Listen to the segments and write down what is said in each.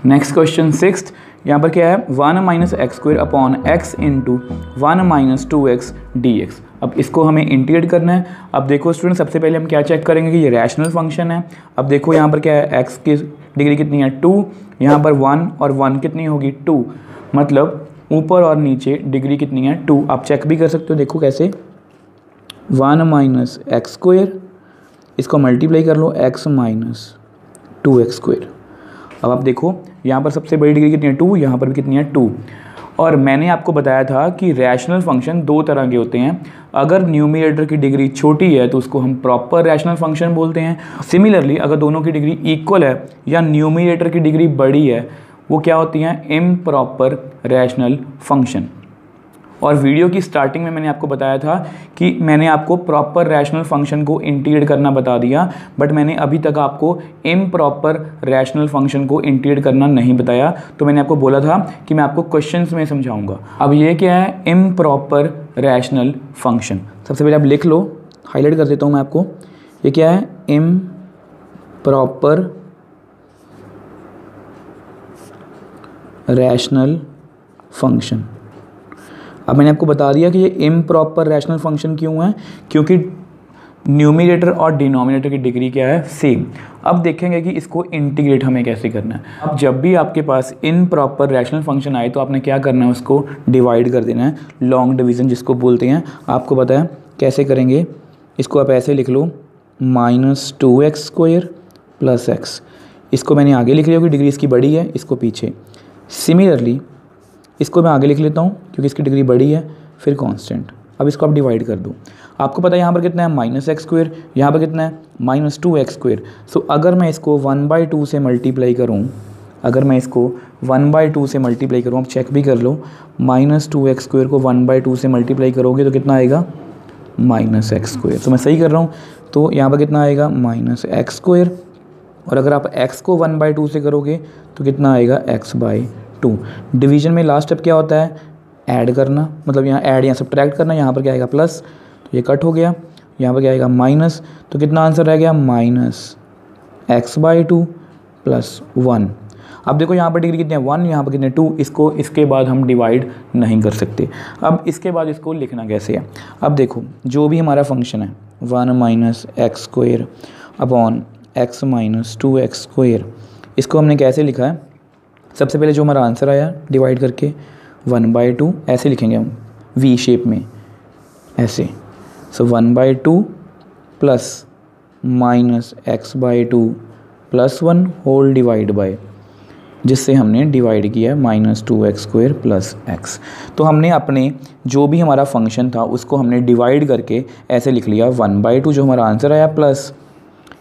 Next question sixth, यहाँ पर क्या है 1 minus x square upon x into 1 minus 2x dx। अब इसको हमें इंटीग्रेट करना है। अब देखो स्टूडेंट, सबसे पहले हम क्या चेक करेंगे कि ये रैशनल फंक्शन है। अब देखो यहाँ पर क्या है, x की डिग्री कितनी है 2, यहाँ पर 1 और 1 कितनी होगी 2, मतलब ऊपर और नीचे डिग्री कितनी है 2। आप चेक भी कर सकते हो, देखो कैसे, 1 माइनस एक्स स्क्वायर, इसको मल्टीप्लाई कर लो x माइनस 2x स्क्वायर। अब आप देखो यहाँ पर सबसे बड़ी डिग्री कितनी है 2, यहाँ पर भी कितनी है 2। और मैंने आपको बताया था कि रैशनल फंक्शन दो तरह के होते हैं। अगर न्यूमरेटर की डिग्री छोटी है तो उसको हम प्रॉपर रैशनल फंक्शन बोलते हैं। सिमिलरली अगर दोनों की डिग्री इक्वल है या न्यूमरेटर की डिग्री बड़ी है, वो क्या होती हैं, इम्प्रॉपर रैशनल फंक्शन। और वीडियो की स्टार्टिंग में मैंने आपको बताया था कि मैंने आपको प्रॉपर रैशनल फंक्शन को इंटीग्रेट करना बता दिया, बट मैंने अभी तक आपको इम्प्रॉपर रैशनल फंक्शन को इंटीग्रेट करना नहीं बताया। तो मैंने आपको बोला था कि मैं आपको क्वेश्चंस में समझाऊंगा। अब ये क्या है, इम्प्रॉपर रैशनल फंक्शन। सबसे पहले आप लिख लो, हाईलाइट कर देता हूँ मैं आपको। ये क्या है, इम्प्रॉपर रैशनल फंक्शन। अब मैंने आपको बता दिया कि ये इम्प्रॉपर रैशनल फंक्शन क्यों है, क्योंकि न्यूमरेटर और डिनोमिनेटर की डिग्री क्या है, सेम। अब देखेंगे कि इसको इंटीग्रेट हमें कैसे करना है। अब जब भी आपके पास इम्प्रॉपर रैशनल फंक्शन आए तो आपने क्या करना है, उसको डिवाइड कर देना है, लॉन्ग डिवीज़न जिसको बोलते हैं। आपको पता है कैसे करेंगे, इसको आप ऐसे लिख लो, minus 2x square plus x। इसको मैंने आगे लिख लिया क्योंकि डिग्री इसकी बड़ी है, इसको पीछे। सिमिलरली इसको मैं आगे लिख लेता हूँ क्योंकि इसकी डिग्री बड़ी है, फिर कांस्टेंट। अब इसको आप डिवाइड कर दो। आपको पता है यहाँ पर कितना है, माइनस एक्स स्क्वायर, यहाँ पर कितना है, माइनस 2x स्क्वायर। सो अगर मैं इसको 1/2 से मल्टीप्लाई करूँ, अगर मैं इसको 1/2 से मल्टीप्लाई करूँ, आप चेक भी कर लो, माइनस 2x स्क्वायर को 1/2 से मल्टीप्लाई करोगे तो कितना आएगा, माइनस एक्स स्क्वायर। तो मैं सही कर रहा हूँ, तो यहाँ पर कितना आएगा, माइनस एक्स स्क्वायर। और अगर आप x को 1/2 से करोगे तो कितना आएगा, x/2। डिवीजन में लास्ट स्टेप क्या होता है, ऐड करना, मतलब यहाँ ऐड या सब्ट्रैक्ट करना। यहाँ पर क्या आएगा, प्लस, तो ये कट हो गया। यहाँ पर क्या आएगा, माइनस, तो कितना आंसर रह गया, माइनस x/2 प्लस 1। अब देखो यहाँ पर डिग्री कितनी है 1, यहाँ पर कितने 2। इसको इसके बाद हम डिवाइड नहीं कर सकते। अब इसके बाद इसको लिखना कैसे है। अब देखो जो भी हमारा फंक्शन है 1 minus x square upon x minus 2x square, इसको हमने कैसे लिखा है। सबसे पहले जो हमारा आंसर आया डिवाइड करके 1/2 ऐसे लिखेंगे हम, वी शेप में ऐसे। So 1/2 plus minus x/2 plus 1 whole divide by, जिससे हमने डिवाइड किया minus 2x square plus x। तो हमने अपने जो भी हमारा फंक्शन था उसको हमने डिवाइड करके ऐसे लिख लिया 1/2 जो हमारा आंसर आया, प्लस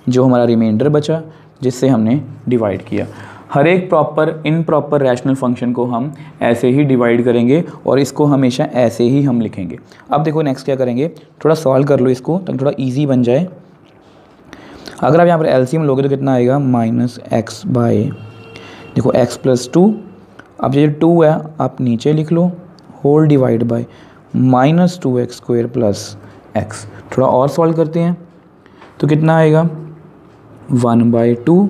जो हमारा रिमाइंडर बचा जिससे हमने डिवाइड किया। हर एक प्रॉपर इम्प्रॉपर रैशनल फंक्शन को हम ऐसे ही डिवाइड करेंगे और इसको हमेशा ऐसे ही हम लिखेंगे। अब देखो नेक्स्ट क्या करेंगे, थोड़ा सॉल्व कर लो इसको ताकि थोड़ा इजी बन जाए। अगर आप यहाँ पर एलसीएम लोगे तो कितना आएगा, माइनस एक्स बाय, देखो x प्लस 2। अब ये 2 है आप नीचे लिख लो, whole divide by minus 2x square plus x। थोड़ा और सॉल्व करते हैं तो कितना आएगा, 1/2,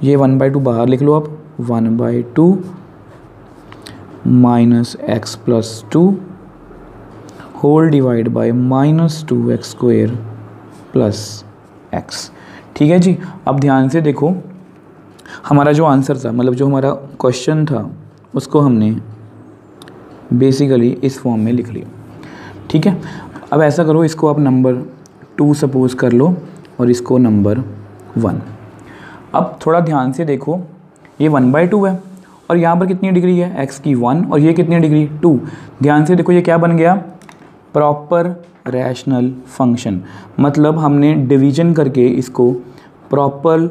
ये 1/2 बाहर लिख लो आप, 1/2 minus x plus 2 whole divide by minus 2x square plus x। ठीक है जी। अब ध्यान से देखो, हमारा जो आंसर था, मतलब जो हमारा क्वेश्चन था, उसको हमने बेसिकली इस फॉर्म में लिख लिया। ठीक है। अब ऐसा करो, इसको आप नंबर 2 सपोज कर लो और इसको नंबर 1। अब थोड़ा ध्यान से देखो, ये 1/2 है और यहाँ पर कितनी डिग्री है, x की 1, और ये कितनी डिग्री 2। ध्यान से देखो ये क्या बन गया, प्रॉपर रैशनल फंक्शन। मतलब हमने डिवीजन करके इसको प्रॉपर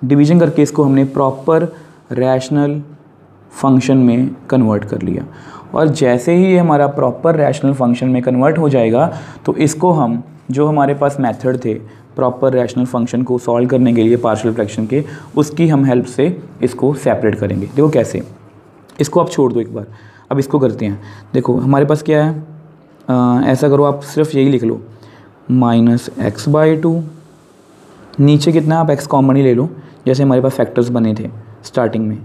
डिवीजन करके इसको हमने प्रॉपर रैशनल फंक्शन में कन्वर्ट कर लिया। और जैसे ही ये हमारा प्रॉपर रैशनल फंक्शन में कन्वर्ट हो जाएगा तो इसको हम, जो हमारे पास मेथड थे प्रॉपर रैशनल फंक्शन को सॉल्व करने के लिए पार्शियल फ्रैक्शन के, उसकी हम हेल्प से इसको सेपरेट करेंगे। देखो कैसे, इसको आप छोड़ दो एक बार, अब इसको करते हैं। देखो हमारे पास क्या है, ऐसा करो आप सिर्फ यही लिख लो, माइनस x/2, नीचे कितना आप x कॉमन ही ले लो, जैसे हमारे पास फैक्टर्स बने थे स्टार्टिंग में,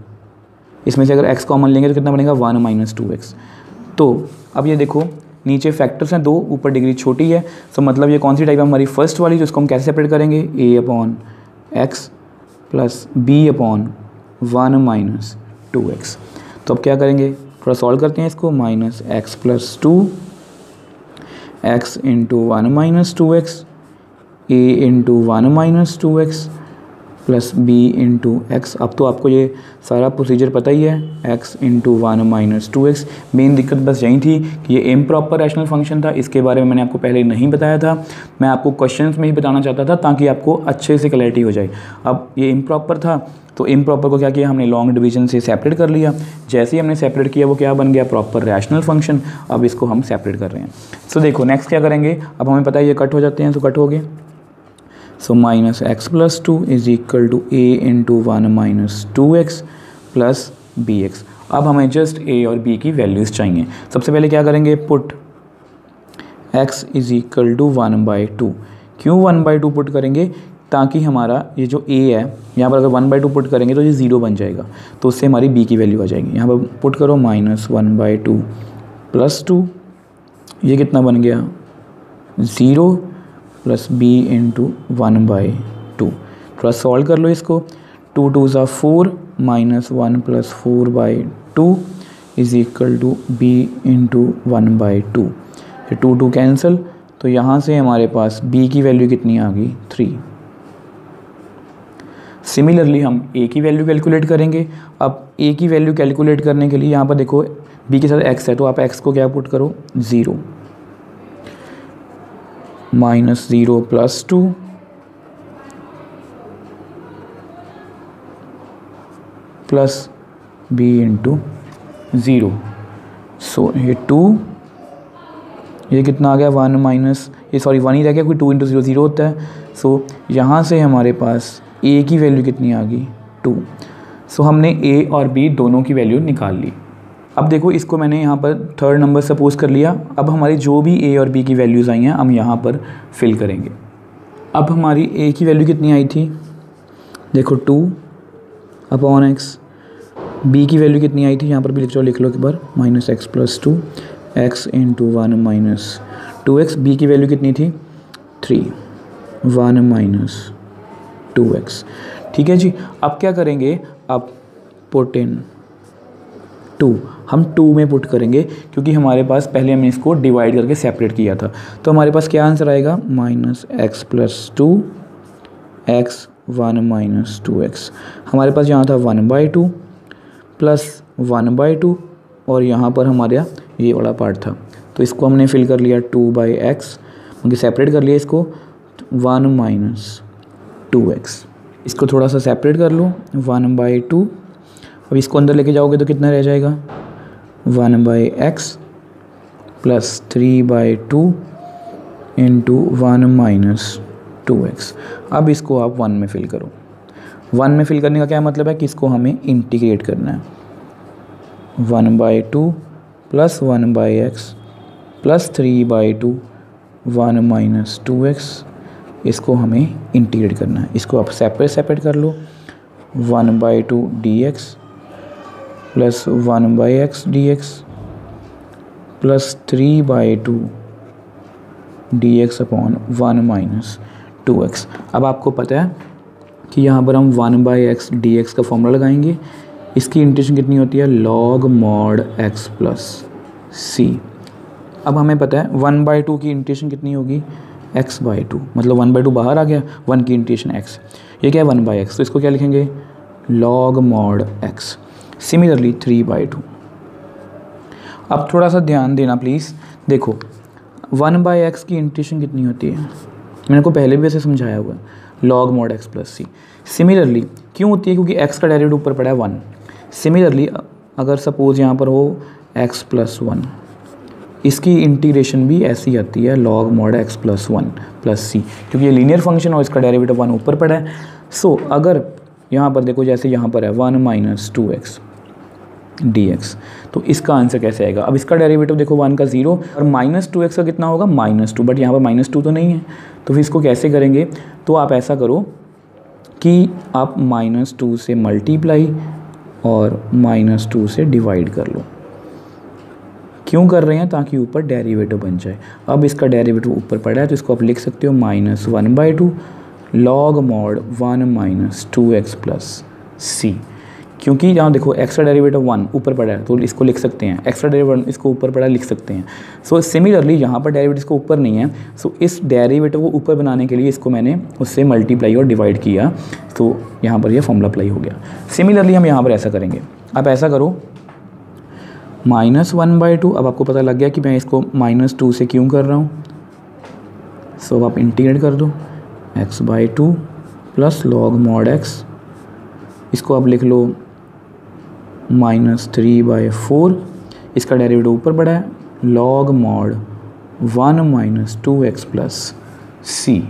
इसमें से अगर x कॉमन लेंगे तो कितना बनेगा 1 माइनस 2x। तो अब ये देखो नीचे फैक्टर्स हैं 2, ऊपर डिग्री छोटी है, तो मतलब ये कौन सी टाइप है हमारी फर्स्ट वाली, जो इसको हम कैसे सेपरेट करेंगे, a/x plus b/1 minus 2x। तो अब क्या करेंगे, थोड़ा सॉल्व करते हैं इसको, minus x plus 2 x into 1 minus 2x a into 1 minus 2x plus b into x. अब तो आपको ये सारा प्रोसीजर पता ही है, x into 1 minus 2x। Main दिक्कत बस यही थी कि ये इम्प्रॉपर रैशनल फंक्शन था, इसके बारे में मैंने आपको पहले नहीं बताया था, मैं आपको क्वेश्चंस में ही बताना चाहता था ताकि आपको अच्छे से क्लैरिटी हो जाए। अब ये इम्प्रॉपर था, तो इम्प्रॉपर को क्या किया हमने, लॉन्ग डिवीजन से सेपरेट कर लिया। जैसे ही हमने सेपरेट किया वो क्या बन गया, प्रॉपर रैशनल फंक्शन। अब इसको हम सेपरेट कर रहे हैं। सो देखो नेक्स्ट क्या करेंगे, अब हमें पता है ये कट हो जाते हैं, तो कट हो गए। So minus x plus 2 is equal to a into 1 minus 2x plus bx। अब हमें जस्ट a और b की वैल्यूज़ चाहिए। सबसे पहले क्या करेंगे, put x is equal to 1/2। क्यों 1/2 पुट करेंगे, ताकि हमारा ये जो a है यहाँ पर अगर 1/2 पुट करेंगे तो ये 0 बन जाएगा, तो उससे हमारी b की वैल्यू आ जाएगी। यहाँ पर पुट करो माइनस 1/2 प्लस 2, ये कितना बन गया 0 प्लस b इंटू 1/2। थोड़ा सॉल्व कर लो इसको, 2 2 ज़ा 4 minus 1 plus 4/2 is equal to b into 1/2। ये 2 2 कैंसिल, तो यहाँ से हमारे पास b की वैल्यू कितनी आ गई 3। सिमिलरली हम a की वैल्यू कैलकुलेट करेंगे। अब a की वैल्यू कैलकुलेट करने के लिए यहाँ पर देखो b के साथ x है, तो आप x को क्या पुट करो 0 minus 0 plus 2 plus b into 0। सो ये 2, ये कितना आ गया 1 माइनस, ये सॉरी 1 ही रह गया, कोई 2 इंटू 0 0 होता है। सो यहाँ से हमारे पास a की वैल्यू कितनी आ गई 2। सो हमने a और b दोनों की वैल्यू निकाल ली। अब देखो इसको मैंने यहाँ पर थर्ड नंबर सपोज कर लिया। अब हमारी जो भी a और b की वैल्यूज़ आई हैं हम यहाँ पर फिल करेंगे। अब हमारी a की वैल्यू कितनी आई थी, देखो 2/x। b की वैल्यू कितनी आई थी, यहाँ पर भी लिख लो एक बार, minus x plus 2 x into 1 minus 2x। b की वैल्यू कितनी थी 3 1 माइनस 2x। ठीक है जी। अब क्या करेंगे, अब पुट इन 2, हम 2 में पुट करेंगे क्योंकि हमारे पास पहले हमने इसको डिवाइड करके सेपरेट किया था। तो हमारे पास क्या आंसर आएगा, minus x plus 2 x 1 minus 2x। हमारे पास यहाँ था 1/2 प्लस 1/2 और यहाँ पर हमारा ये वाला पार्ट था, तो इसको हमने फिल कर लिया 2/x, क्योंकि सेपरेट कर लिया इसको 1 माइनस 2x। इसको थोड़ा सा सेपरेट कर लो 1/2। अब इसको अंदर लेके जाओगे तो कितना रह जाएगा 1/x plus 3/2 into 1 minus 2x। अब इसको आप 1 में फिल करो। 1 में फिल करने का क्या मतलब है कि इसको हमें इंटीग्रेट करना है। 1/2 plus 1/x plus 3/2 1 minus 2x, इसको हमें इंटीग्रेट करना है। इसको आप सेपरेट कर लो 1/2 dx plus 1/x dx plus 3/2 dx upon 1 minus 2x। अब आपको पता है कि यहाँ पर हम 1/x dx का फॉर्मूला लगाएंगे। इसकी इंटीग्रेशन कितनी होती है, log mod x plus c। अब हमें पता है 1/2 की इंटीग्रेशन कितनी होगी x/2, मतलब 1/2 बाहर आ गया, 1 की इंटीग्रेशन x, ये क्या है 1/x, तो इसको क्या लिखेंगे log mod x। सिमिलरली 3/2। अब थोड़ा सा ध्यान देना प्लीज़, देखो 1/x की इंटीग्रेशन कितनी होती है, मैंने को पहले भी ऐसे समझाया हुआ है, log mod x plus c। Similarly क्यों होती है, क्योंकि x का डेरिवेटिव ऊपर पड़ा है 1। सिमिलरली अगर सपोज़ यहाँ पर हो x प्लस 1, इसकी इंटीग्रेशन भी ऐसी आती है log mod x plus 1 plus c, क्योंकि ये लीनियर फंक्शन और इसका डेरिवेटिव 1 ऊपर पड़ा है। सो अगर यहाँ पर देखो जैसे यहाँ पर है 1 माइनस 2x dx, तो इसका आंसर कैसे आएगा। अब इसका डेरिवेटिव देखो 1 का 0 और माइनस 2x का कितना होगा -2, बट यहाँ पर -2 तो नहीं है, तो फिर इसको कैसे करेंगे। तो आप ऐसा करो कि आप -2 से मल्टीप्लाई और -2 से डिवाइड कर लो। क्यों कर रहे हैं? ताकि ऊपर डेरिवेटिव बन जाए। अब इसका डेरिवेटिव ऊपर पड़ा है तो इसको आप लिख सकते हो -1/2 log mod 1 - 2x plus c। क्योंकि यहाँ देखो एक्स्ट्रा डेरिवेटिव 1 ऊपर पड़ा है तो इसको लिख सकते हैं, एक्स्ट्रा डेरिवेटिव इसको ऊपर पड़ा है लिख सकते हैं। सो सिमिलरली यहाँ पर डेरिवेटिव इसको ऊपर नहीं है, सो इस डेरिवेटिव को ऊपर बनाने के लिए इसको मैंने उससे मल्टीप्लाई और डिवाइड किया, तो यहाँ पर यह फॉर्मूला अप्लाई हो गया। सिमिलरली हम यहाँ पर ऐसा करेंगे। आप ऐसा करो -1/2। अब आपको पता लग गया कि मैं इसको -2 से क्यों कर रहा हूँ। सो अब आप इंटीग्रेट कर दो x/2 plus log mod x, इसको आप लिख लो -3/4, इसका डेरिवेटिव ऊपर बढ़ा है log mod 1 - 2x plus c।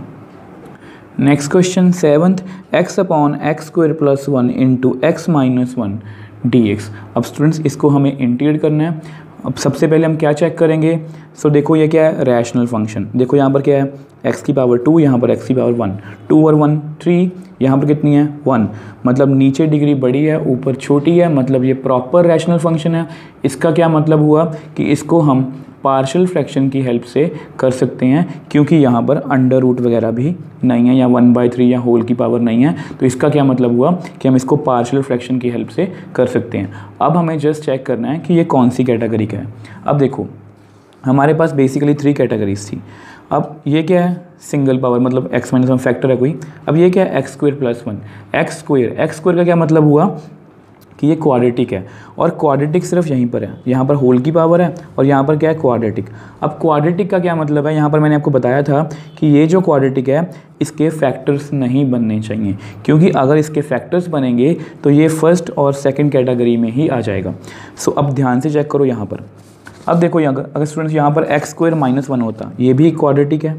Next question 7th, x/x² plus 1 into x minus 1 dx। अब स्टूडेंट्स इसको हमें इंटीग्रेट करना है। अब सबसे पहले हम क्या चेक करेंगे? सो देखो ये क्या है? Rational function. देखो यहाँ पर क्या है? x की पावर 2, यहाँ पर x की पावर 1, 2 और 1 3, यहाँ पर कितनी है? 1। मतलब नीचे डिग्री बड़ी है ऊपर छोटी है, मतलब ये प्रॉपर रैशनल फंक्शन है। इसका क्या मतलब हुआ कि इसको हम पार्शियल फ्रैक्शन की हेल्प से कर सकते हैं, क्योंकि यहाँ पर अंडर रूट वगैरह भी नहीं है या 1/3 या होल की पावर नहीं है। तो इसका क्या मतलब हुआ कि हम इसको पार्शियल फ्रैक्शन की हेल्प से कर सकते हैं। अब हमें जस्ट चेक करना है कि ये कौन सी कैटेगरी का है। अब देखो हमारे पास बेसिकली 3 कैटेगरीज थी। अब ये क्या है? सिंगल पावर, मतलब x माइनस 1 फैक्टर है कोई। अब ये क्या है? x² plus 1। x² का क्या मतलब हुआ कि ये क्वाड्रेटिक है, और क्वाड्रेटिक सिर्फ यहीं पर है, यहाँ पर होल की पावर है और यहाँ पर क्या है? क्वाड्रेटिक। अब क्वाड्रेटिक का क्या मतलब है? यहाँ पर मैंने आपको बताया था कि ये जो क्वाड्रेटिक है इसके फैक्टर्स नहीं बनने चाहिए, क्योंकि अगर इसके फैक्टर्स बनेंगे तो ये फर्स्ट और सेकंड कैटेगरी में ही आ जाएगा। सो अब ध्यान से चेक करो यहाँ पर। अब देखो यहाँ अगर स्टूडेंट्स यहाँ पर x² - 1 होता, ये भी क्वाड्रेटिक है,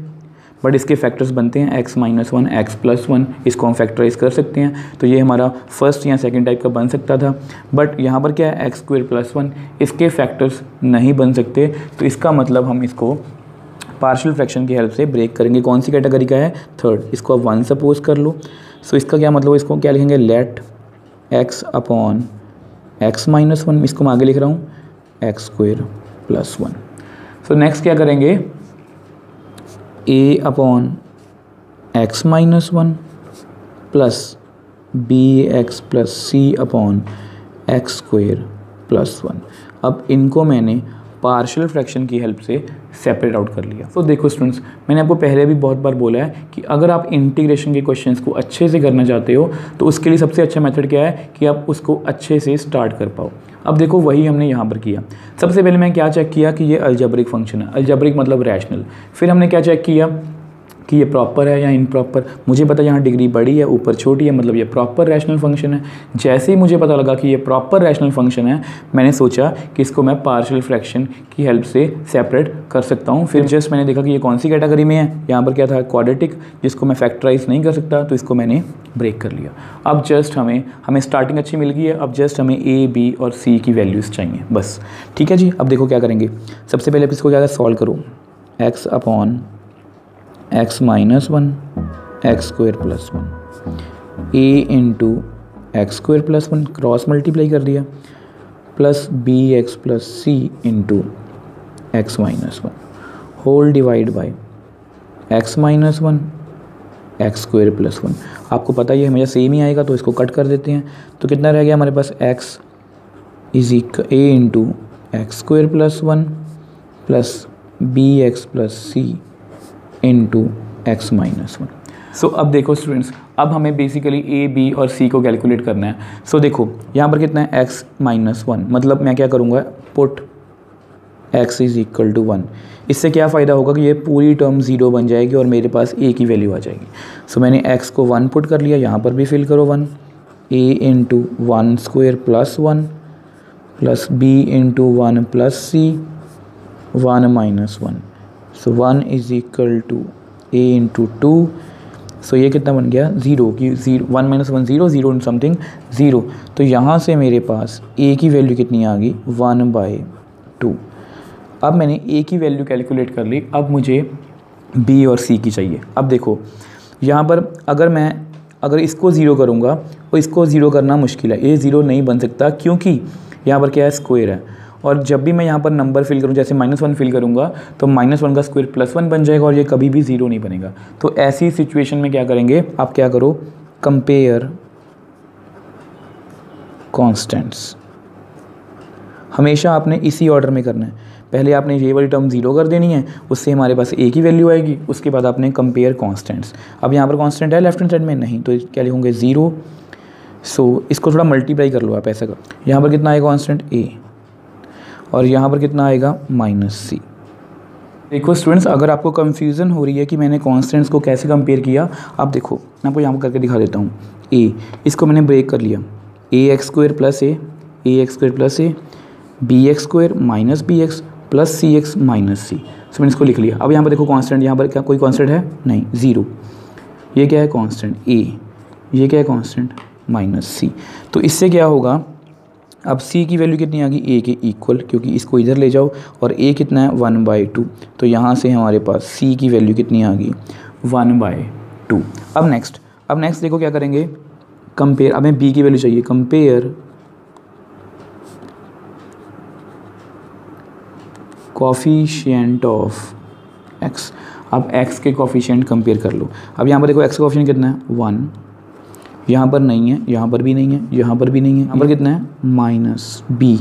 बट इसके फैक्टर्स बनते हैं x माइनस 1, x प्लस 1, इसको हम फैक्टराइज कर सकते हैं। तो ये हमारा फर्स्ट या सेकंड टाइप का बन सकता था। बट यहाँ पर क्या है? x² प्लस 1, इसके फैक्टर्स नहीं बन सकते। तो इसका मतलब हम इसको पार्शियल फ्रैक्शन की हेल्प से ब्रेक करेंगे। कौन सी कैटेगरी का है? थर्ड। इसको आप 1 सपोज कर लो। सो इसका क्या मतलब? इसको क्या लिखेंगे? लेट x/x माइनस 1, इसको मैं आगे लिख रहा हूँ x² प्लस 1। सो नेक्स्ट क्या करेंगे? a/x minus 1 plus bx plus c/x² plus 1। अब इनको मैंने पार्शियल फ्रैक्शन की हेल्प से सेपरेट आउट कर लिया। तो देखो स्टूडेंट्स, मैंने आपको पहले भी बहुत बार बोला है कि अगर आप इंटीग्रेशन के क्वेश्चंस को अच्छे से करना चाहते हो तो उसके लिए सबसे अच्छा मेथड क्या है कि आप उसको अच्छे से स्टार्ट कर पाओ। अब देखो वही हमने यहाँ पर किया। सबसे पहले मैं क्या चेक किया कि ये अलजेब्रिक फंक्शन है, अलजेब्रिक मतलब रैशनल। फिर हमने क्या चेक किया कि ये प्रॉपर है या इनप्रॉपर। मुझे पता यहाँ डिग्री बड़ी है ऊपर छोटी है, मतलब ये प्रॉपर रैशनल फंक्शन है। जैसे ही मुझे पता लगा कि ये प्रॉपर रैशनल फंक्शन है, मैंने सोचा कि इसको मैं पार्शियल फ्रैक्शन की हेल्प से सेपरेट कर सकता हूँ। फिर जस्ट मैंने देखा कि ये कौन सी कैटेगरी में है। यहाँ पर क्या था? क्वाड्रेटिक, जिसको मैं फैक्टराइज नहीं कर सकता, तो इसको मैंने ब्रेक कर लिया। अब जस्ट हमें स्टार्टिंग अच्छी मिल गई है। अब जस्ट हमें a, b और c की वैल्यूज़ चाहिए बस। ठीक है जी। अब देखो क्या करेंगे। सबसे पहले इसको क्या सॉल्व करो। x/x minus 1 x² plus 1 a into x² plus 1 cross multiply कर दिया plus bx plus c into x minus 1 whole divide by x minus 1 x² plus 1। आपको पता ही है हमेशा सेम ही आएगा, तो इसको कट कर देते हैं। तो कितना रह गया हमारे पास? x is equal a into x² plus 1 plus bx plus c into x minus 1। सो अब देखो स्टूडेंट्स, अब हमें बेसिकली a, b और c को कैलकुलेट करना है। सो देखो यहाँ पर कितना है? x माइनस 1, मतलब मैं क्या करूँगा? Put x is equal to 1। इससे क्या फ़ायदा होगा कि ये पूरी टर्म 0 बन जाएगी और मेरे पास a की वैल्यू आ जाएगी। सो मैंने x को 1 पुट कर लिया, यहाँ पर भी फिल करो 1, a into 1² plus 1 plus b into 1 plus c 1 minus 1। So 1 is equal to a into 2। So ये कितना बन गया? 0 की 1 माइनस 1 0, 0 समथिंग 0। तो यहाँ से मेरे पास a की वैल्यू कितनी आ गई? 1/2। अब मैंने a की वैल्यू कैलकुलेट कर ली। अब मुझे b और c की चाहिए। अब देखो यहाँ पर अगर मैं अगर इसको ज़ीरो करूँगा तो इसको ज़ीरो करना मुश्किल है, ये ज़ीरो नहीं बन सकता क्योंकि यहाँ पर क्या है, स्क्वायर है। और जब भी मैं यहाँ पर नंबर फिल करूँ, जैसे -1 फिल करूँगा तो -1 का स्क्वायर +1 बन जाएगा और ये कभी भी ज़ीरो नहीं बनेगा। तो ऐसी सिचुएशन में क्या करेंगे, आप क्या करो, कंपेयर कॉन्स्टेंट्स। हमेशा आपने इसी ऑर्डर में करना है। पहले आपने ये वाली टर्म ज़ीरो कर देनी है, उससे हमारे पास एक ही वैल्यू आएगी। उसके बाद आपने कंपेयर कॉन्स्टेंट्स। अब यहाँ पर कॉन्स्टेंट है लेफ्ट हैंड साइड में, नहीं तो क्या लिखोगे, 0। सो इसको थोड़ा मल्टीप्लाई कर लो आप ऐसा कर। यहाँ पर कितना आएगा कॉन्स्टेंट a और यहाँ पर कितना आएगा -c। देखो स्टूडेंट्स, अगर आपको कन्फ्यूज़न हो रही है कि मैंने कॉन्स्टेंट्स को कैसे कंपेयर किया, आप देखो मैं आपको यहाँ पर करके दिखा देता हूँ। a, इसको मैंने ब्रेक कर लिया, ax² + a, ax² + a, bx² - bx + cx - c। सो मैंने इसको लिख लिया। अब यहाँ पर देखो कांस्टेंट, यहाँ पर क्या कोई कांस्टेंट है, नहीं, 0। ये क्या है कांस्टेंट a, ये क्या है कांस्टेंट -c। तो इससे क्या होगा, अब c की वैल्यू कितनी आ गई, a के इक्वल, क्योंकि इसको इधर ले जाओ और a कितना है 1/2। तो यहाँ से हमारे पास c की वैल्यू कितनी आ गई, 1/2। अब नेक्स्ट देखो क्या करेंगे, कंपेयर। अब हमें b की वैल्यू चाहिए, कंपेयर कोफिशिएंट ऑफ x। अब x के कोफिशिएंट कंपेयर कर लो। अब यहाँ पर देखो x का कोफिशिएंट कितना है, 1। यहाँ पर नहीं है, यहाँ पर भी नहीं है, यहाँ पर भी नहीं है। यहाँ पर कितना है, -b।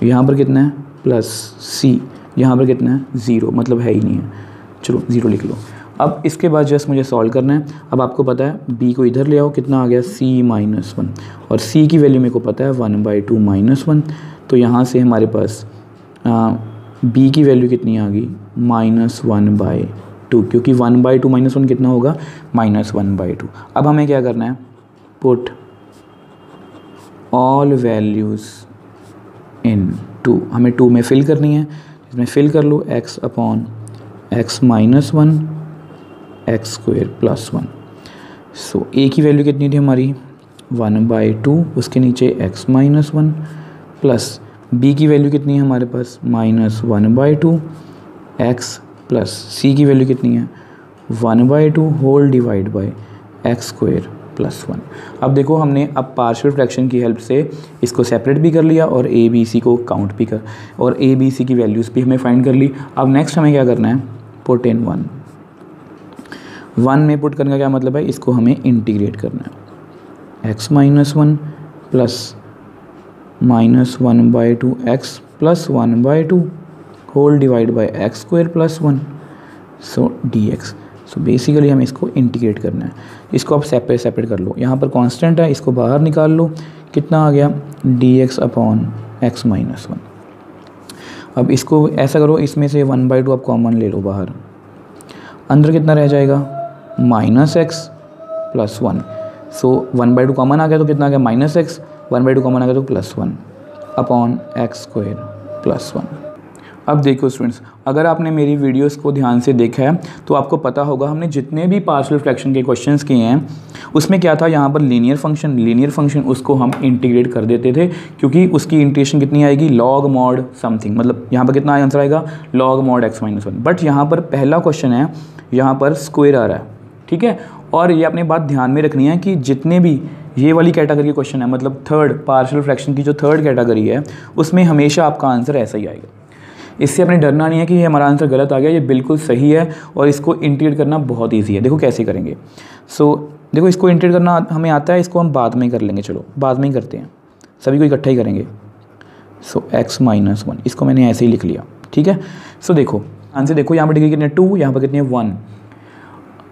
यहाँ पर कितना है, +c। यहाँ पर कितना है, 0, मतलब है ही नहीं है। चलो 0 लिख लो। अब इसके बाद जस्ट मुझे सॉल्व करना है। अब आपको पता है b को इधर ले आओ, कितना आ गया, c - 1 और c की वैल्यू मेरे को पता है 1/2 - 1। तो यहाँ से हमारे पास b की वैल्यू कितनी आ गई, -1/2, क्योंकि 1/2 - 1 कितना होगा, -1/2। अब हमें क्या करना है, पुट ऑल वैल्यूज़ इन 2। हमें 2 में फिल करनी है, इसमें फिल कर लो x/(x - 1 x² + 1। सो a की वैल्यू कितनी थी हमारी, 1/2, उसके नीचे x - 1 प्लस b की वैल्यू कितनी है हमारे पास, -1/2 x प्लस c की वैल्यू कितनी है, 1/2 होल डिवाइड बाय x² + 1। अब देखो हमने अब पार्शियल फ्रैक्शन की हेल्प से इसको सेपरेट भी कर लिया और a b c को काउंट भी कर, और a b c की वैल्यूज़ भी हमें फाइंड कर ली। अब नेक्स्ट हमें क्या करना है, पुट इन 1 में पुट करने का क्या मतलब है, इसको हमें इंटीग्रेट करना है, x - 1 plus -1/2 x + 1/2 whole divide by x² + 1 so dx। So basically हमें इसको इंटीग्रेट करना है। इसको आप सेपरेट कर लो। यहाँ पर कांस्टेंट है, इसको बाहर निकाल लो, कितना आ गया, dx/x - 1। अब इसको ऐसा करो, इसमें से 1/2 आप कॉमन ले लो बाहर, अंदर कितना रह जाएगा, -x + 1। सो 1/2 कॉमन आ गया तो कितना आ गया, -x, 1/2 कॉमन आ गया तो +1 अपॉन x² + 1। अब देखो स्टूडेंट्स, अगर आपने मेरी वीडियोस को ध्यान से देखा है तो आपको पता होगा हमने जितने भी पार्शियल फ्रैक्शन के क्वेश्चंस किए हैं उसमें क्या था, यहाँ पर लीनियर फंक्शन उसको हम इंटीग्रेट कर देते थे, क्योंकि उसकी इंटीग्रेशन कितनी आएगी, log mod समथिंग, मतलब यहाँ पर कितना आंसर आएगा, log mod x - 1। बट यहाँ पर पहला क्वेश्चन है, यहाँ पर स्क्वायर आ रहा है, ठीक है। और ये अपनी बात ध्यान में रखनी है कि जितने भी ये वाली कैटेगरी के क्वेश्चन है, मतलब थर्ड पार्शियल फ्रैक्शन की जो थर्ड कैटेगरी है, उसमें हमेशा आपका आंसर ऐसा ही आएगा। इससे अपने डरना नहीं है कि ये हमारा आंसर गलत आ गया, ये बिल्कुल सही है और इसको इंटीग्रेट करना बहुत ईजी है। देखो कैसे करेंगे। देखो इसको इंटीग्रेट करना हमें आता है, इसको हम बाद में कर लेंगे, चलो बाद में ही करते हैं, सभी को इकट्ठा ही करेंगे। x - 1 इसको मैंने ऐसे ही लिख लिया, ठीक है। देखो आंसर देखो, यहाँ पर डिग्री कितनी है, 2, यहाँ पर कितनी है, 1।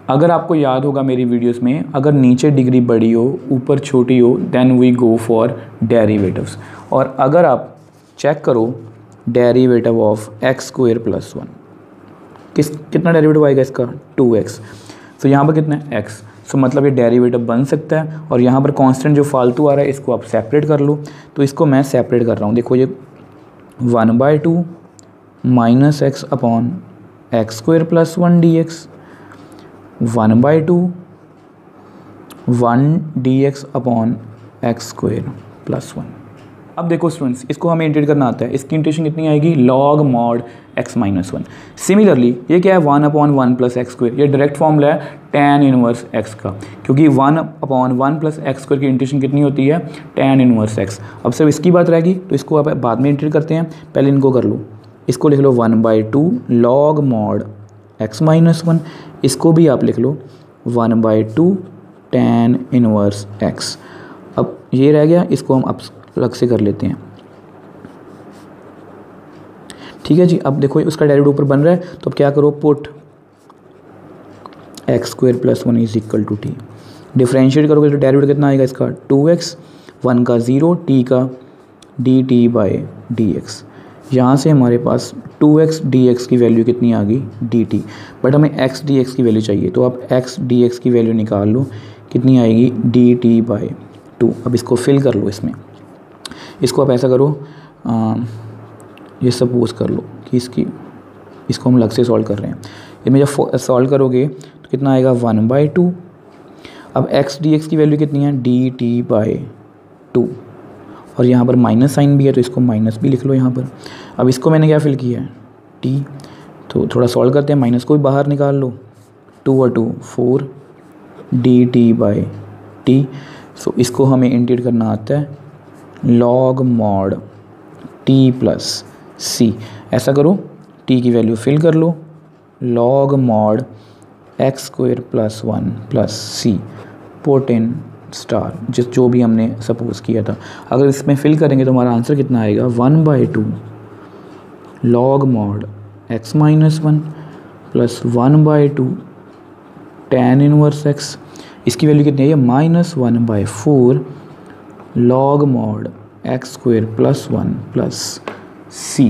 अगर आपको याद होगा मेरी वीडियोस में, अगर नीचे डिग्री बड़ी हो ऊपर छोटी हो then we go for derivatives. और अगर आप चेक करो डेरिवेटिव ऑफ x² + 1, कितना डेरिवेटिव आएगा इसका, 2x। तो यहाँ पर कितना है, x। मतलब ये डेरिवेटिव बन सकता है। और यहाँ पर कांस्टेंट जो फालतू आ रहा है इसको आप सेपरेट कर लो। तो इसको मैं सेपरेट कर रहा हूँ, देखो ये 1/2 -x upon x² + 1 dx, 1/2 1 dx upon x² + 1। अब देखो स्टूडेंट्स, इसको हमें इंटीग्रेट करना आता है, इसकी इंटीग्रेशन कितनी आएगी, log mod x minus 1। Similarly ये क्या है, 1/1 प्लस एक्स स्क्वायर, ये डायरेक्ट फॉर्मूला है tan इनवर्स x का, क्योंकि 1/1 प्लस एक्स स्क्वायर की इंटीग्रेशन कितनी होती है, tan इनवर्स x। अब सिर्फ इसकी बात रहेगी, तो इसको आप बाद में इंटीग्रेट करते हैं, पहले इनको कर लो। इसको लिख लो 1/2 log mod x माइनस 1, इसको भी आप लिख लो 1/2 tan इनवर्स x। अब ये रह गया, इसको हम अब अलग से कर लेते हैं, ठीक है जी। अब देखो उसका डेरिवेटिव ऊपर बन रहा है, तो अब क्या करो, put X square plus 1 is equal to T. Differentiate करोगे तो डेरिवेटिव कितना आएगा इसका, 2x, 1 का 0, t का dt बाई डी एक्स। यहाँ से हमारे पास 2x dx की वैल्यू कितनी आ गई, dt, बट हमें x dx की वैल्यू चाहिए, तो आप x dx की वैल्यू निकाल लो, कितनी आएगी, dt बाई 2। अब इसको फिल कर लो इसमें, इसको आप ऐसा करो, ये सपोज कर लो कि इसको हम अलग से सॉल्व कर रहे हैं, इसमें जब सॉल्व करोगे तो कितना आएगा, 1/2। अब x dx की वैल्यू कितनी है, dt बाई 2, और यहाँ पर माइनस साइन भी है, तो इसको माइनस भी लिख लो यहाँ पर। अब इसको मैंने क्या फिल किया है, t, तो थोड़ा सॉल्व करते हैं, माइनस को भी बाहर निकाल लो, 2 और 2 4 dt बाई t। सो इसको हमें इंटीग्रेट करना आता है log mod t plus c। ऐसा करो, t की वैल्यू फिल कर लो, log mod x square plus 1 plus c, put in star, जो भी हमने सपोज किया था। अगर इसमें फिल करेंगे तो हमारा आंसर कितना आएगा, 1/2 log mod x minus 1 plus 1/2 tan inverse x। इसकी वैल्यू कितनी है, -1/4 log mod x square plus 1 plus c।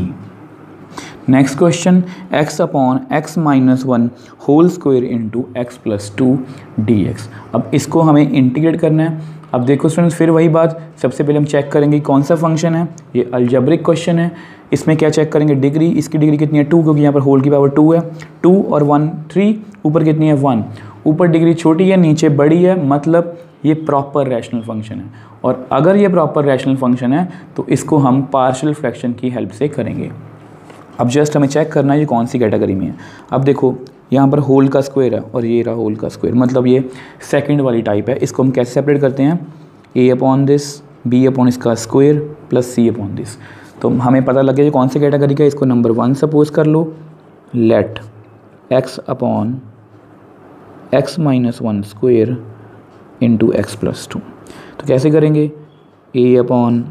Next question, x upon x minus 1 whole square into x plus 2 dx। अब इसको हमें इंटीग्रेट करना है। अब देखो स्टूडेंट्स, फिर वही बात, सबसे पहले हम चेक करेंगे कौन सा फंक्शन है, ये अलजेब्रिक क्वेश्चन है। इसमें क्या चेक करेंगे, डिग्री, इसकी डिग्री कितनी है 2, क्योंकि यहाँ पर होल की पावर 2 है, 2 और 1 3, ऊपर कितनी है 1, ऊपर डिग्री छोटी है नीचे बड़ी है, मतलब ये प्रॉपर रैशनल फंक्शन है। और अगर ये प्रॉपर रैशनल फंक्शन है तो इसको हम पार्शियल फ्रैक्शन की हेल्प से करेंगे। अब जस्ट हमें चेक करना है ये कौन सी कैटेगरी में है। अब देखो यहाँ पर होल का स्क्वायर है और ये रहा होल का स्क्वायर, मतलब ये सेकंड वाली टाइप है। इसको हम कैसे सेपरेट करते हैं, a upon this, b upon इसका square plus c upon this. तो हमें पता लग गया कौन सी कैटेगरी का है। इसको नंबर 1 सपोज कर लो, let x upon x minus 1 square into x plus 2। तो कैसे करेंगे, a upon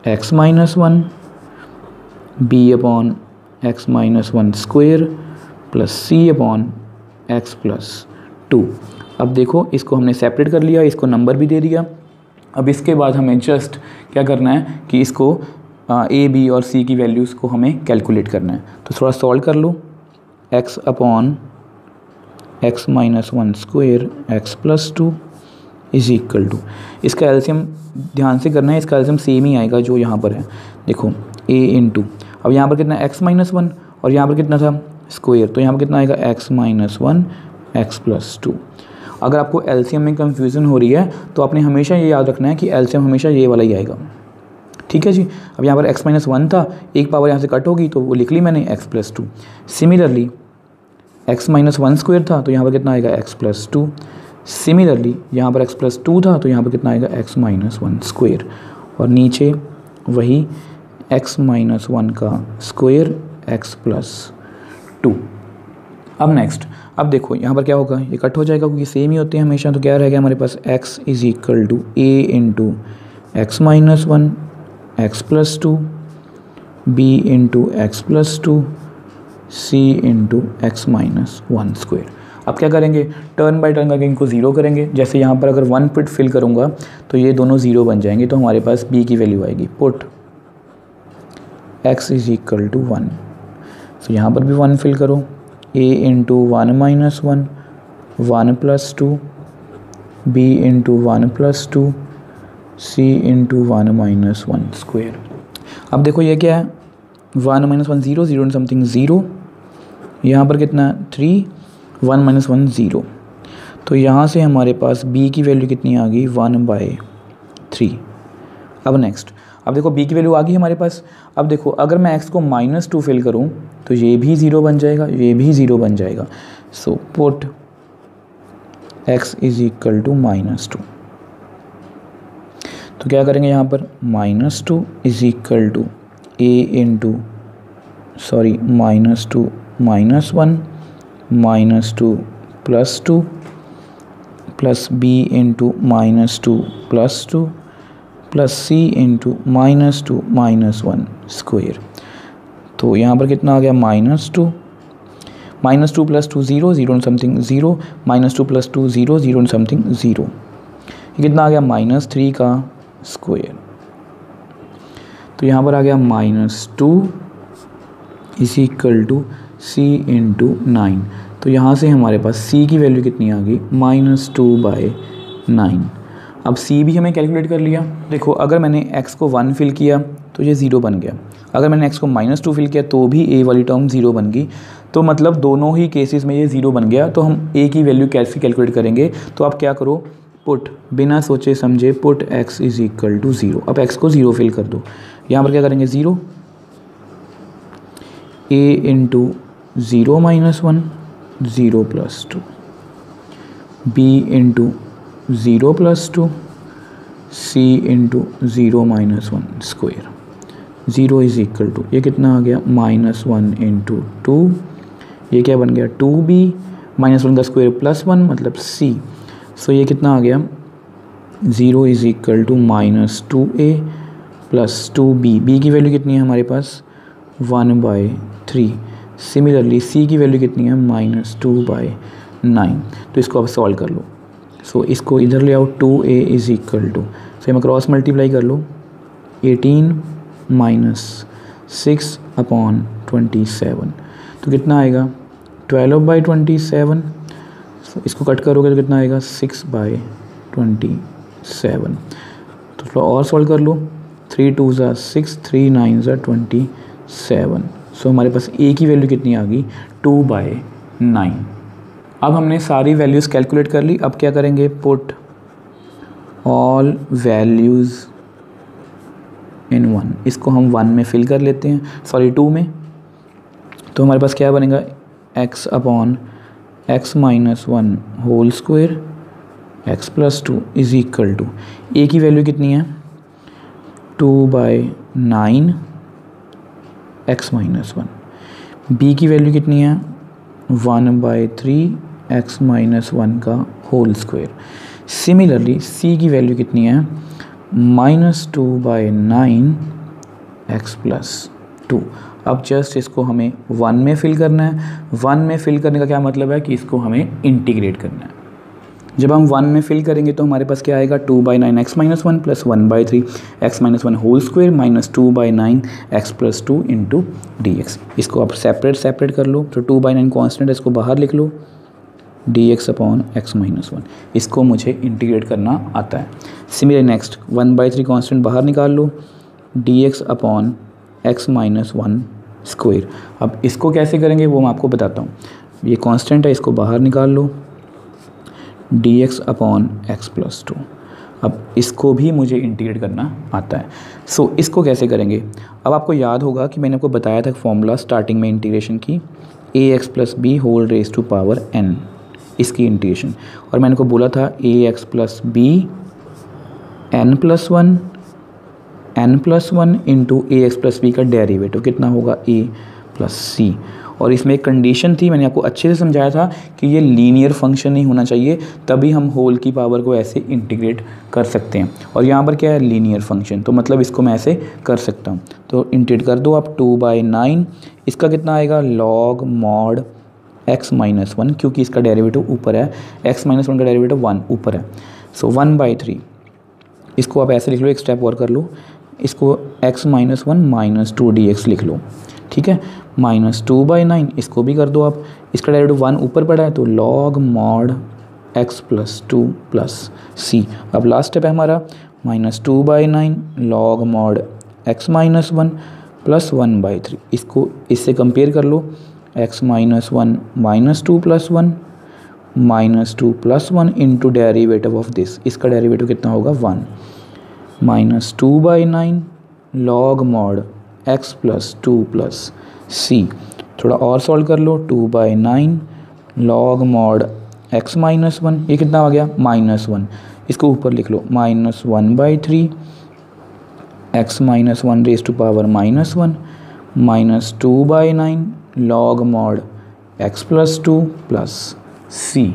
x minus 1, b upon x minus 1 square plus c upon x plus 2। अब देखो इसको हमने सेपरेट कर लिया, इसको नंबर भी दे दिया। अब इसके बाद हमें जस्ट क्या करना है कि इसको a, b और c की वैल्यूज़ को हमें कैलकुलेट करना है। तो थोड़ा सॉल्व कर लो, x upon x minus 1 square x plus 2 is equal to, इसका एलसीएम ध्यान से करना है, इसका एलसीएम सेम ही आएगा जो यहाँ पर है। देखो a इंटू, अब यहाँ पर कितना x माइनस 1 और यहाँ पर कितना था स्क्वायर, तो यहाँ पर कितना आएगा x माइनस 1 x प्लस 2। अगर आपको एलसीएम में कंफ्यूजन हो रही है तो आपने हमेशा ये याद रखना है कि एलसीएम हमेशा ये वाला ही आएगा, ठीक है जी। अब यहाँ पर x माइनस 1 था, एक पावर यहाँ से कट होगी तो वो लिख ली मैंने x plus 2। Similarly x minus 1 square था तो यहाँ पर कितना आएगा x प्लस 2। सिमिलरली यहाँ पर x प्लस 2 था तो यहाँ पर कितना आएगा x माइनस 1 स्क्वायर, और नीचे वही x माइनस 1 का स्क्वायर x प्लस 2। अब नेक्स्ट, अब देखो यहाँ पर क्या होगा, ये कट हो जाएगा क्योंकि सेम ही होते हैं हमेशा। तो क्या रहेगा हमारे पास, x is equal to a into X minus 1 X plus 2, b into x plus 2, c into X minus 1 square. अब क्या करेंगे, टर्न बाय टर्न करके इनको ज़ीरो करेंगे। जैसे यहाँ पर अगर 1 फिट फिल करूँगा तो ये दोनों ज़ीरो बन जाएंगे, तो हमारे पास b की वैल्यू आएगी, put x is equal to 1। तो यहाँ पर भी 1 फिल करो, a into 1 minus 1 1 plus 2, b into 1 plus 2, c into 1 minus 1 square. अब देखो ये क्या है, 1 माइनस 1 0, 0 समथिंग 0, यहाँ पर कितना 3, 1 माइनस 1 0। तो यहाँ से हमारे पास b की वैल्यू कितनी आ गई, 1/3। अब नेक्स्ट, अब देखो b की वैल्यू आ गई हमारे पास। अब देखो अगर मैं x को -2 फिल करूँ तो ये भी 0 बन जाएगा, ये भी 0 बन जाएगा। So put x is equal to -2। तो क्या करेंगे यहाँ पर -2 is equal to a into -2 -1 -2 +2 plus b into -2 +2 plus c into -2 -1 square. तो यहाँ पर कितना आ गया -2 + 2 0 0 समथिंग 0 -2 + 2 0 0 समथिंग 0। ये कितना आ गया -3 का स्क्वेयर। तो यहाँ पर आ गया -2 is equal to c into 9। तो यहाँ से हमारे पास c की वैल्यू कितनी आ गई -2/9। अब c भी हमें कैलकुलेट कर लिया। देखो अगर मैंने x को 1 फिल किया तो ये 0 बन गया, अगर मैंने x को -2 फिल किया तो भी a वाली टर्म 0 बन गई। तो मतलब दोनों ही केसेस में ये 0 बन गया। तो हम a की वैल्यू कैसे कैलकुलेट करेंगे, तो आप क्या करो, पुट बिना सोचे समझे put x is equal to 0। अब x को 0 फिल कर दो। यहाँ पर क्या करेंगे 0 a into 0 -1 0 + 2 b into 0 + 2 c into 0 -1 square. 0 is equal to ये कितना आ गया -1 इंटू 2, ये क्या बन गया 2b -1 का स्क्वेयर +1 मतलब c। सो ये कितना आ गया 0 is equal to -2a + 2b। b की वैल्यू कितनी है हमारे पास 1/3। सिमिलरली c की वैल्यू कितनी है -2/9। तो इसको आप सॉल्व कर लो। सो इसको इधर ले आओ 2a इज इक्वल टू, सो मैं क्रॉस मल्टीप्लाई कर लो 18 - 6/27। तो कितना आएगा 12/27। सो इसको कट करोगे तो कितना आएगा 6/27। तो थोड़ा और सॉल्व कर लो 3 2 = 6 3 9 = 27। सो हमारे पास a की वैल्यू कितनी आ गई 2/9। अब हमने सारी वैल्यूज़ कैलकुलेट कर ली। अब क्या करेंगे पुट ऑल वैल्यूज़ इन 1। इसको हम 1 में फिल कर लेते हैं, सॉरी 2 में। तो हमारे पास क्या बनेगा x/x - 1 whole square x + 2 is equal to a की वैल्यू कितनी है 2/9 x - 1, b की वैल्यू कितनी है 1/3 x - 1 का होल स्क्वायर। सिमिलरली c की वैल्यू कितनी है -2/9 x + 2। अब जस्ट इसको हमें 1 में फिल करना है। 1 में फिल करने का क्या मतलब है कि इसको हमें इंटीग्रेट करना है। जब हम 1 में फिल करेंगे तो हमारे पास क्या आएगा 2/9 x - 1 + 1/3 x - 1 whole square -2/9 x + 2 into dx। इसको आप सेपरेट कर लो। तो 2/9 कॉन्स्टेंट है, इसको बाहर लिख लो dx/x - 1। इसको मुझे इंटीग्रेट करना आता है। सिमिलरली नेक्स्ट 1/3 कॉन्स्टेंट बाहर निकाल लो dx/x - 1 स्क्वायर। अब इसको कैसे करेंगे वो मैं आपको बताता हूँ। ये कॉन्स्टेंट है, इसको बाहर निकाल लो dx/x + 2। अब इसको भी मुझे इंटीग्रेट करना आता है। सो इसको कैसे करेंगे, अब आपको याद होगा कि मैंने आपको बताया था फॉर्मूला स्टार्टिंग में इंटीग्रेशन की ax + b whole raise to power n, इसकी इंटीग्रेशन। और मैंने को बोला था ax + b n+1 into ax + b का डेरिवेटिव कितना होगा a + c। और इसमें एक कंडीशन थी, मैंने आपको अच्छे से समझाया था कि ये लीनियर फंक्शन नहीं होना चाहिए, तभी हम होल की पावर को ऐसे इंटीग्रेट कर सकते हैं। और यहाँ पर क्या है लीनियर फंक्शन, तो मतलब इसको मैं ऐसे कर सकता हूँ। तो इंटीग्रेट कर दो आप 2/9, इसका कितना आएगा log mod x - 1, क्योंकि इसका डेरिवेटिव ऊपर है, x - 1 का डेरिवेटिव 1 ऊपर है। सो 1/3, इसको आप ऐसे लिख लो, एक स्टेप और कर लो, इसको x - 1 - 2 dx लिख लो, ठीक है। -2/9 इसको भी कर दो आप, इसका डेरिवेटिव 1 ऊपर पड़ा है तो log mod x + 2 + c। अब लास्ट स्टेप है हमारा -2/9 log mod x - 1 + 1/3। इसको इससे कंपेयर कर लो x - 1 -2 + 1 -2 + 1 into derivative of this, इसका डेरिवेटिव कितना होगा 1 -2/9 log mod x plus 2 plus c. थोड़ा और सॉल्व कर लो, 2/9 लॉग मॉड x माइनस 1, ये कितना आ गया -1, इसको ऊपर लिख लो -1/3 x minus 1 raise to power -1 minus 2/9 log mod x plus 2 plus c।